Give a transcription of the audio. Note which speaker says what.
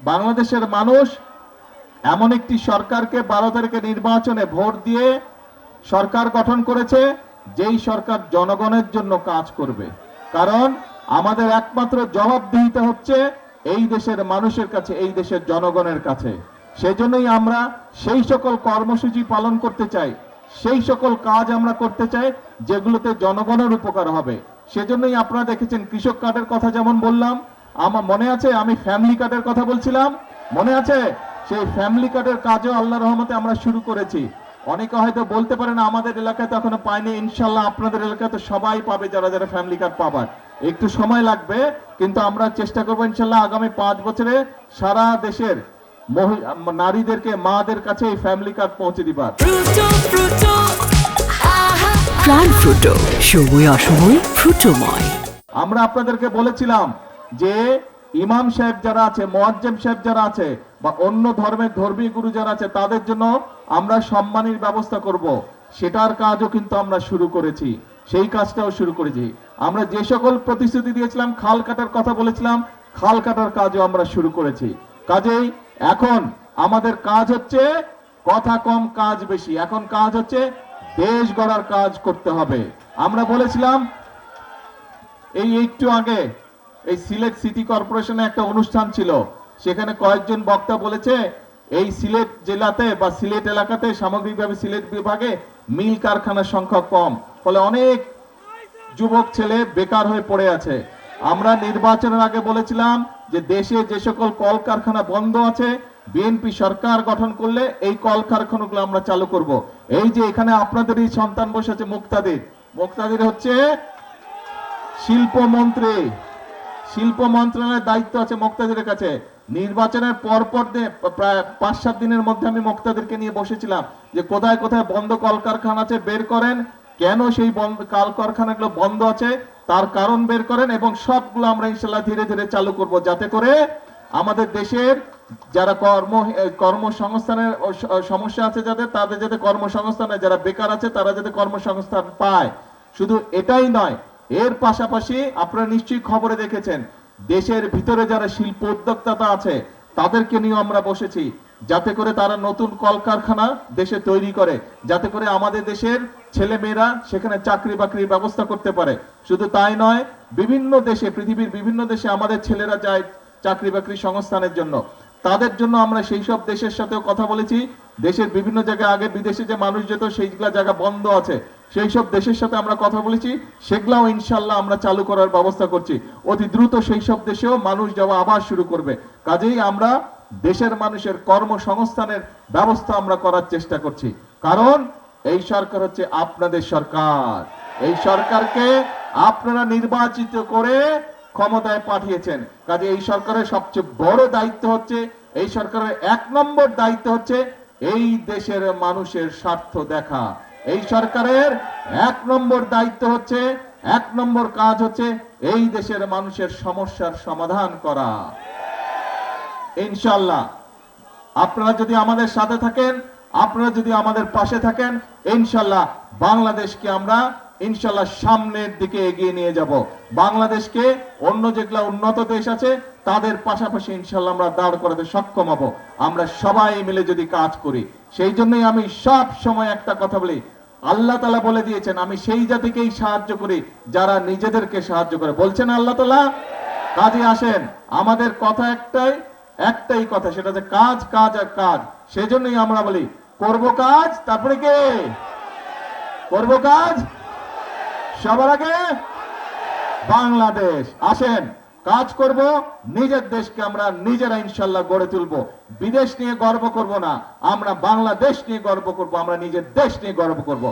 Speaker 1: বাংলাদেশের মানুষ এমন একটি সরকারকে 12 তারিখে নির্বাচনে ভোট দিয়ে সরকার গঠন করেছে, যেই সরকার জনগণের জন্য কাজ করবে। কারণ আমাদের একমাত্র জবাবদিহিতা হচ্ছে এই দেশের মানুষের কাছে, এই দেশের জনগণের কাছে। সেজন্যই আমরা সেই সকল কর্মসূচি পালন করতে চাই, সেই সকল কাজ আমরা করতে চাই যেগুলোতে জনগণের উপকার হবে। সেজন্যই আপনারা দেখেছেন কৃষক কার্ডের কথা যেমন বললাম, আমার মনে আছে আমি ফ্যামিলি কার্ডের কথা বলছিলাম, মনে আছে? সেই ফ্যামিলি কার্ডের কাজও আল্লাহর রহমতে আমরা শুরু করেছি। অনেকে হয়তো বলতে পারেন আমাদের এলাকায় তো এখনো পায়নি, ইনশাল্লাহ আপনাদের এলাকায় তো সবাই পাবে, যারা যারা ফ্যামিলি কার্ড পাবার। একটু সময় লাগবে, কিন্তু আমরা চেষ্টা করবো ইনশাল্লাহ আগামী 5 বছরে সারা দেশের নারীদেরকে, মাদের কাছে এই ফ্যামিলি কার্ড পৌঁছে দিবার।
Speaker 2: প্রাণ ফ্রুটো, সময় অসময় ফ্রুটোময়।
Speaker 1: আমরা আপনাদেরকে বলেছিলাম যে ইমাম সাহেব যারা আছে, মুয়াজ্জিম সাহেব যারা আছে, বা অন্য ধর্মের ধর্মীয় গুরু যারা আছে, তাদের জন্য আমরা সম্মানের ব্যবস্থা করব। সেটার কাজও কিন্তু আমরা শুরু করেছি, সেই কাজটাও শুরু করেছি। আমরা যে সকল প্রতিশ্রুতি দিয়েছিলাম, খাল কাটার কথা বলেছিলাম, খাল কাটার কাজও আমরা শুরু করেছি। কাজেই এখন আমাদের কাজ হচ্ছে কথা কম কাজ বেশি। এখন কাজ হচ্ছে দেশ গড়ার কাজ করতে হবে। আমরা বলেছিলাম এই একটু আগে এই সিলেট সিটি কর্পোরেশনে একটা অনুষ্ঠান ছিল, সেখানে কয়েকজন বক্তা বলেছে এই সিলেট জেলাতে বা সিলেট এলাকাতে, সামগ্রিকভাবে সিলেট বিভাগে মিল কারখানার সংখ্যা কম, ফলে অনেক যুবক ছেলে বেকার হয়ে পড়ে আছে। আমরা নির্বাচনের আগে বলেছিলাম যে দেশে যে সকল কলকারখানা বন্ধ আছে, বিএনপি সরকার গঠন করলে এই কলকারখানাগুলো আমরা চালু করব। এই যে এখানে আপনাদেরই সন্তান বসে আছে মুক্তাদির, মুক্তাদির হচ্ছে শিল্পমন্ত্রী, শিল্প মন্ত্রণালয়ের দায়িত্ব আছে মুক্তাদিরের কাছে। নির্বাচনের পরপর প্রায় 5-7 দিনের মধ্যে আমি মুক্তাদিরকে নিয়ে বসেছিলাম যে কোথায় কোথায় বন্ধ কলকারখানা আছে বের করেন, কেন সেই কলকারখানাগুলো বন্ধ আছে তার কারণ বের করেন, এবং সবগুলো আমরা ইনশাল্লাহ ধীরে ধীরে চালু করব, যাতে করে আমাদের দেশের যারা কর্মসংস্থানের সমস্যা আছে যাদের, তাদের যাতে কর্মসংস্থানে, যারা বেকার আছে তারা যাতে কর্মসংস্থান পায়। শুধু এটাই নয়, এর পাশাপাশি আপনারা নিশ্চয়ই খবরে দেখেছেন দেশের ভিতরে যারা শিল্প উদ্যোক্তা আছে তাদেরকে নিয়ে আমরা বসেছি, যাতে করে তারা নতুন কলকারখানা দেশে তৈরি করে, যাতে করে আমাদের দেশের ছেলে মেয়েরা সেখানে চাকরি বাকরির ব্যবস্থা করতে পারে। শুধু তাই নয়, বিভিন্ন দেশে, পৃথিবীর বিভিন্ন দেশে আমাদের ছেলেরা যায় চাকরি বাকরি সংস্থানের জন্য। তাদের জন্য আমরা সেই সব দেশের সাথেও কথা বলেছি। দেশের বিভিন্ন জায়গায় আগে বিদেশে যে মানুষ যেত, সেইগুলা জায়গা বন্ধ আছে, সেই সব দেশের সাথে আমরা কথা বলেছি, সেগুলাও ইনশাল্লাহ আমরা চালু করার ব্যবস্থা করছি। অতি দ্রুত সেই সব দেশেও মানুষ যাওয়া আবার শুরু করবে। কাজেই আমরা দেশের মানুষের কর্মসংস্থানের ব্যবস্থা আমরা করার চেষ্টা করছি। কারণ এই সরকার হচ্ছে আপনাদের সরকার, এই সরকারকে আপনারা নির্বাচিত করে ক্ষমতায় পাঠিয়েছেন। কাজে এই সরকারের সবচেয়ে বড় দায়িত্ব হচ্ছে, এই সরকারের 1 নম্বর দায়িত্ব হচ্ছে এই দেশের মানুষের স্বার্থ দেখা। এই সরকারের 1 নম্বর দায়িত্ব হচ্ছে, 1 নম্বর কাজ হচ্ছে এই দেশের মানুষের সমস্যার সমাধান করা। ইনশাআল্লাহ আপনারা যদি আমাদের সাথে থাকেন, আপনারা যদি আমাদের পাশে থাকেন, ইনশাআল্লাহ বাংলাদেশকে আমরা ইনশাআল্লাহ সামনের দিকে এগিয়ে নিয়ে যাব। বাংলাদেশকে অন্য যেগুলা উন্নত দেশ আছে তাদের পাশাপাশি ইনশাআল্লাহ আমরা দাঁড় করাতে সক্ষম হব, আমরা সবাই মিলে যদি কাজ করি। সেই জন্যই আমি সব সময় একটা কথা বলি, আল্লাহ তাআলা বলে দিয়েছেন আমি সেই জাতিকেই সাহায্য করি যারা নিজেদেরকে সাহায্য করে, বলছেন আল্লাহ তাআলা। কাজে আসেন, আমাদের কথা একটাই কথা, সেটা হচ্ছে কাজ, কাজ আর কাজ। সেজন্যই আমরা বলি করব কাজ, তারপরে কে করব কাজ, সবার আগে বাংলাদেশ। আসেন কাজ করব, নিজের দেশকে আমরা নিজেরা ইনশাআল্লাহ গড়ে তুলব। বিদেশ নিয়ে গর্ব করব না, আমরা বাংলাদেশ নিয়ে গর্ব করব, আমরা নিজের দেশ নিয়ে গর্ব করব।